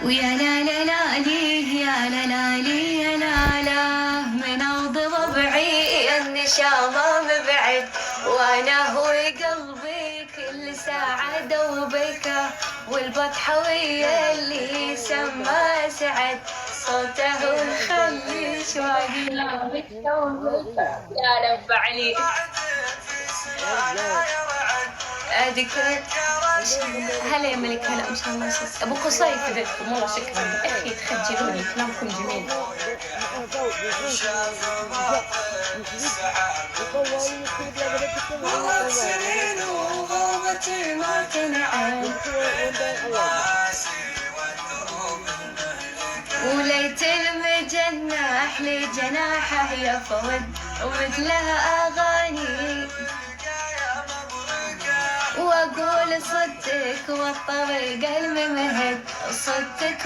ويا لا لا لا لي يا لا لا لي يا لا لا من أرض ربعي النشامة مبعد، وأنا هو قلبي كل ساعة دوبك، والبطحة ويا اللي سما سعد صوته يخلي شواقي لابك يا رب علي. أذكر هلا يا ملك، هلا ان شاء الله. ابو قصي فدتكم والله شكرا اخي، تخجلوني كلامكم جميل. مرت سنين وغابتي ما تنعاد، وليت المجنح لجناحه يفود، ومثلها اغاني واقول صدق والطريق الممهد صدق.